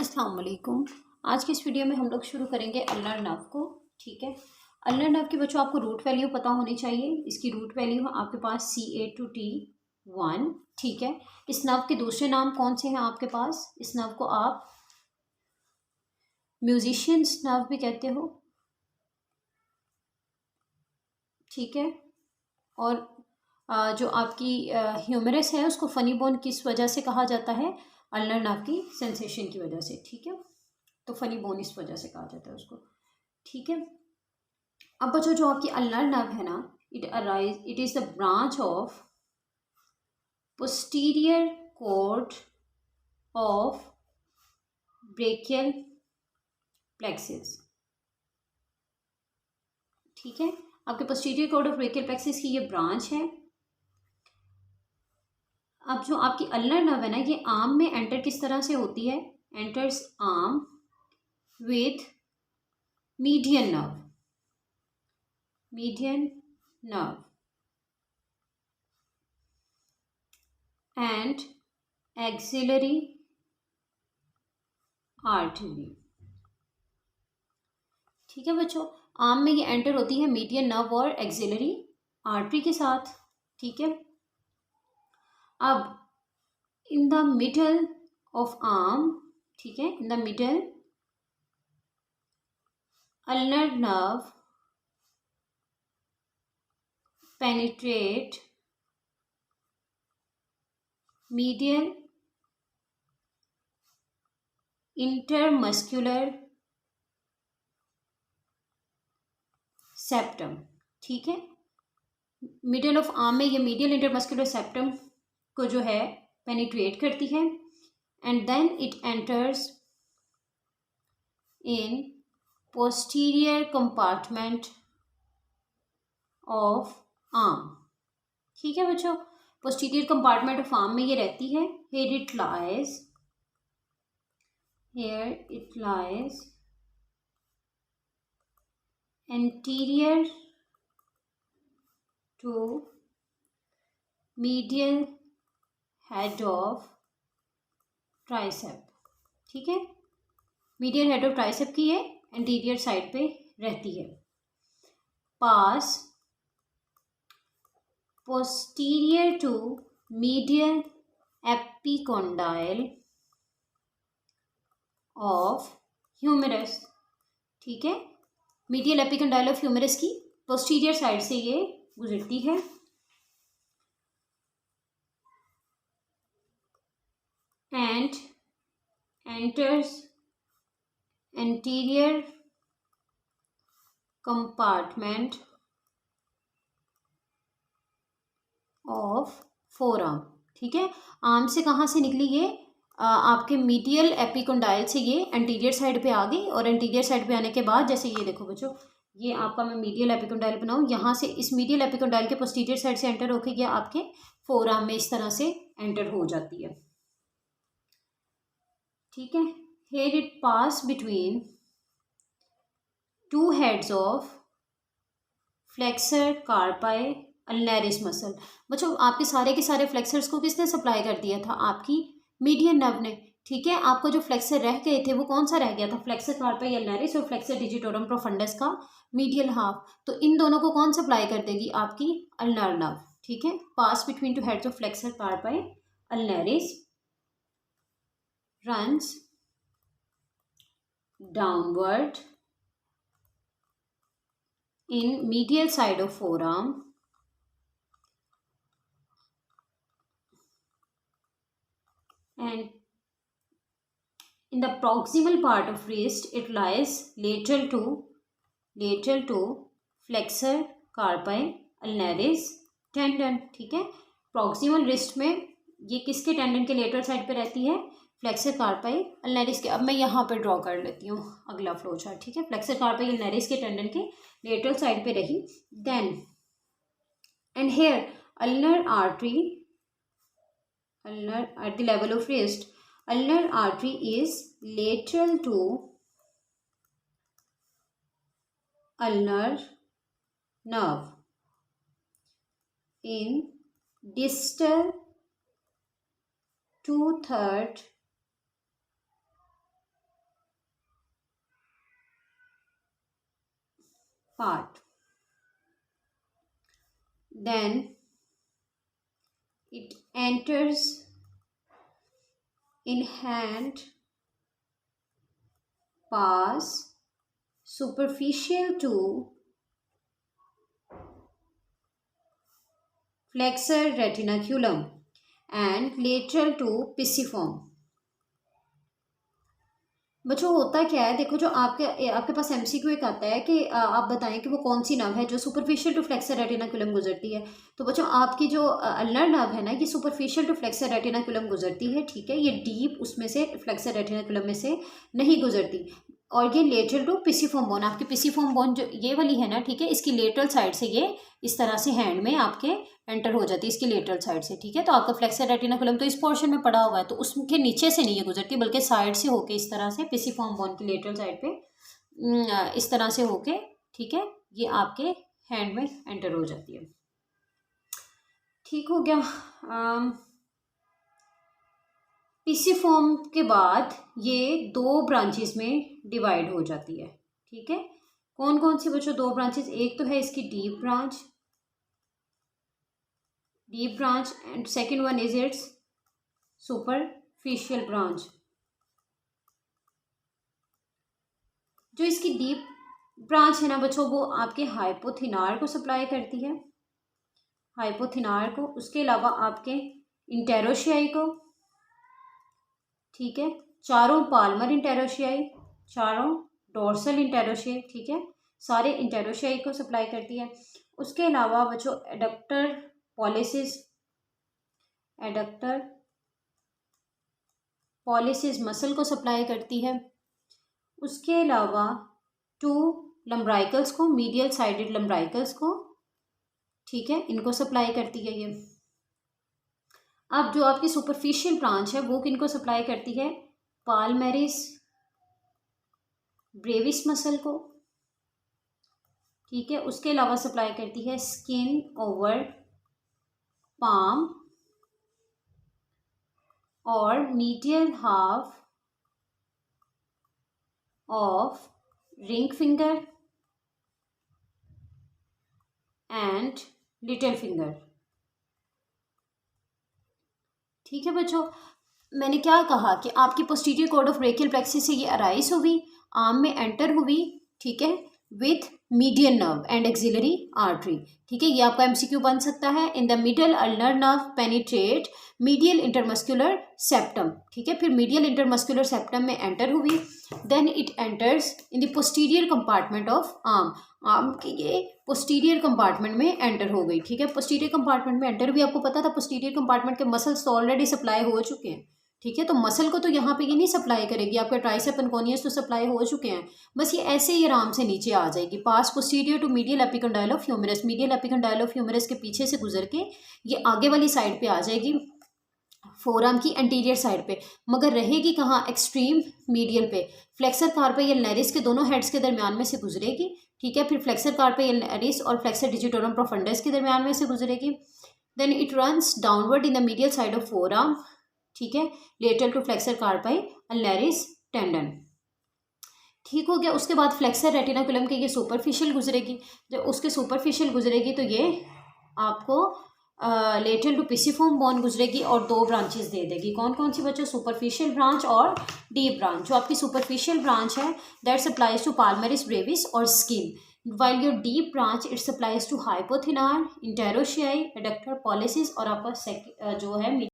अस्सलाम वालेकुम। आज की इस वीडियो में हम लोग शुरू करेंगे अल्नर नर्व को। ठीक है, अल्नर नर्व की बच्चों आपको रूट वैल्यू पता होनी चाहिए। इसकी रूट वैल्यू है आपके पास CA to T1। ठीक है, इस नर्व के दूसरे नाम कौन से हैं आपके पास? इस नर्व को आप म्यूजिशियंस नर्व भी कहते हो। ठीक है, और जो आपकी ह्यूमरस है उसको फनी बोन किस वजह से कहा जाता है? अल्नर नर्व की सेंसेशन की वजह से। ठीक है, तो फनी बोन इस वजह से कहा जाता है उसको। ठीक है, अब बच्चों जो आपकी अल्नर नर्व है ना, it is the branch of posterior cord of brachial plexus. ठीक है, आपके posterior cord of brachial plexus की ये ब्रांच है। अब जो आपकी अल्नर नर्व है ना, ये आर्म में एंटर किस तरह से होती है? Enters arm with median nerve, median nerve and axillary artery. ठीक है बच्चों, आर्म में ये एंटर होती है मीडियन नर्व और एक्सिलरी आर्टरी के साथ। ठीक है, अब इन द मिडल ऑफ आर्म, ठीक है, in the middle ulnar nerve penetrate medial intermuscular septum. ठीक है, मिडल ऑफ आर्म में ये मीडियल इंटरमस्कुलर सेप्टम को जो है पेनिट्रेट करती है and then it enters in posterior compartment of arm. ठीक है बच्चों, पोस्टीरियर कंपार्टमेंट ऑफ आर्म में ये रहती है। here it lies anterior to medial head of tricep। ठीक है, मीडियल हेड ऑफ ट्राइसेप की ये एंटीरियर साइड पे रहती है। Pass posterior to medial epicondyle of humerus. ठीक है, मीडियल एपिकोंडाइल ऑफ ह्यूमरस की पोस्टीरियर साइड से ये गुजरती है and enters anterior compartment of forearm. ठीक है, आर्म से कहाँ से निकली ये? आपके मीडियल एपिकोंडाइल से ये एंटीरियर साइड पे आ गई और एंटीरियर साइड पे आने के बाद जैसे ये देखो बच्चों, ये आपका मैं मीडियल एपिकोंडाइल बनाऊँ, यहाँ से इस मीडियल एपिकोंडाइल के पोस्टीरियर साइड से एंटर होके ये आपके फोर आर्म में इस तरह से एंटर हो जाती है। ठीक है, here it pass between two heads of flexor carpi ulnaris muscle. बच्चों आपके सारे के सारे फ्लेक्सर्स को किसने सप्लाई कर दिया था? आपकी मीडियन नर्व ने। ठीक है, आपको जो फ्लेक्सर रह गए थे वो कौन सा रह गया था? फ्लेक्सर कार्पाई अल्नरिस और फ्लेक्सर डिजिटोरम प्रोफंडस का मीडियल हाफ। तो इन दोनों को कौन सप्लाई कर देगी? आपकी अल्नर नर्व। ठीक है, pass between two heads of flexor carpi ulnaris runs downward in medial side of forearm and in the proximal part of wrist it lies lateral to flexor carpi ulnaris tendon। ठीक है, proximal wrist में ये किसके tendon के lateral side पे रहती है? Flexor carpi अल्नरिस के। अब मैं यहाँ पे ड्रॉ कर लेती हूँ अगला फ्लो चार्ट। ठीक है, फ्लेक्सर कार्पाई अल्नरिस के टेंडन के लेटरल साइड पे रही। Then and here ulnar artery, ulnar at the level of wrist, ulnar artery is lateral to ulnar nerve in distal 2/3 part. Then it enters in hand, pass superficial to flexor retinaculum and lateral to pisiform. बच्चों होता क्या है, देखो जो आपके पास MCQ एक आता है कि आप बताएं कि वो कौन सी नर्व है जो सुपरफिशियल टू फ्लेक्सर रेटिनाकुलम गुजरती है। तो बच्चों आपकी जो अल्नर नर्व है ना, ये सुपरफिशियल टू फ्लेक्सर रेटिनाकुलम गुजरती है, ठीक है। ये डीप उसमें से फ्लेक्सर रेटिनाकुलम में से नहीं गुजरती। और ये लेटरल टू पिसिफॉर्म बोन, आपकी पिसिफॉर्म बोन जो ये वाली है ना, ठीक है, इसकी लेटरल साइड से ये इस तरह से हैंड में आपके एंटर हो जाती है, इसकी लेटरल साइड से, ठीक है। तो आपका फ्लेक्सर रेटिनाकुलम तो इस पोर्शन में पड़ा हुआ है, तो उसके नीचे से नहीं ये गुजरती, बल्कि साइड से होके इस तरह से पिसिफॉर्म बोन की लेटरल साइड पे इस तरह से होके, ठीक है, ये आपके हैंड में एंटर हो जाती है। ठीक हो गया। पिसिफॉर्म के बाद ये 2 ब्रांचेस में डिवाइड हो जाती है, ठीक है। कौन कौन सी बच्चों 2 ब्रांचेस, एक तो है इसकी deep branch and second one is it's superficial branch. जो इसकी डीप ब्रांच है ना बच्चों, वो आपके हाइपोथिनार को सप्लाई करती है, हाइपोथिनार को, उसके अलावा आपके इंटेरोशियाई को, ठीक है, 4 पाल्मर इंटेरोशियाई, 4 डोर्सल इंटेरोशियाई, ठीक है, सारे इंटेरोशियाई को सप्लाई करती है। उसके अलावा बच्चों एडक्टर पॉलिसिस मसल को सप्लाई करती है। उसके अलावा 2 लम्ब्राइकल्स को, मीडियल साइडेड लम्ब्राइकल्स को, ठीक है, इनको सप्लाई करती है ये। अब जो आपकी सुपरफिशियल ब्रांच है वो किनको सप्लाई करती है, पाल्मेरिस ब्रेविस मसल को, ठीक है। उसके अलावा सप्लाई करती है स्किन ओवर पाम और medial half of ring finger and little finger, ठीक है बच्चों। मैंने क्या कहा कि आपकी posterior cord of brachial plexus से ये अराइज हुई, आर्म में एंटर हुई, ठीक है, with medial nerve and axillary artery, ठीक है। ये आपका एमसीक्यू बन सकता है। In the middle ulnar nerve penetrate medial intermuscular septum, ठीक है, फिर मीडियल इंटरमस्कुलर सेप्टम में एंटर हुई, then it enters in the posterior compartment of arm की ये पोस्टीरियर कंपार्टमेंट में एंटर हो गई, ठीक है। पोस्टीरियर कंपार्टमेंट में एंटर भी आपको पता था, पोस्टीरियर कंपार्टमेंट के मसल्स तो ऑलरेडी सप्लाई हो चुके हैं, ठीक है। तो मसल को तो यहाँ पे ये नहीं सप्लाई करेगी, आपके ट्राइसेप एंकोनियस तो सप्लाई हो चुके हैं, बस ये ऐसे ही आराम से नीचे आ जाएगी, pass posterior to medial epicondyle of humerus, medial epicondyle of humerus के पीछे से गुजर के ये आगे वाली साइड पे आ जाएगी, फोरआर्म की एंटीरियर साइड पे, मगर रहेगी कहाँ, एक्सट्रीम मीडियल पे, फ्लेक्सर कार्पी अल्नरिस के दोनों हेड्स के दरमियान में से गुजरेगी, ठीक है। फिर फ्लेक्सर कार्पी अल्नरिस और फ्लेक्सर डिजिटोरम प्रोफंडस के दरमियान में से गुजरेगी, then it runs downward in the medial side of forearm, ठीक है, lateral to flexor carpi ulnaris tendon, ठीक हो गया। उसके बाद फ्लेक्सर रेटिनाकुलम के ये सुपरफिशियल गुजरेगी, जब उसके सुपरफिशियल गुजरेगी तो ये आपको लेटरल टू पिसिफॉर्म बोन गुजरेगी और 2 ब्रांचेस दे देगी। कौन कौन सी बच्चों, सुपरफिशियल ब्रांच और डीप ब्रांच। जो आपकी सुपरफिशियल ब्रांच है दैट सप्लाइज टू पाल्मेरिस ब्रेविस और skin, while your deep branch it supplies to hypothinar, interotiae, adductor, pollicis और आपका जो है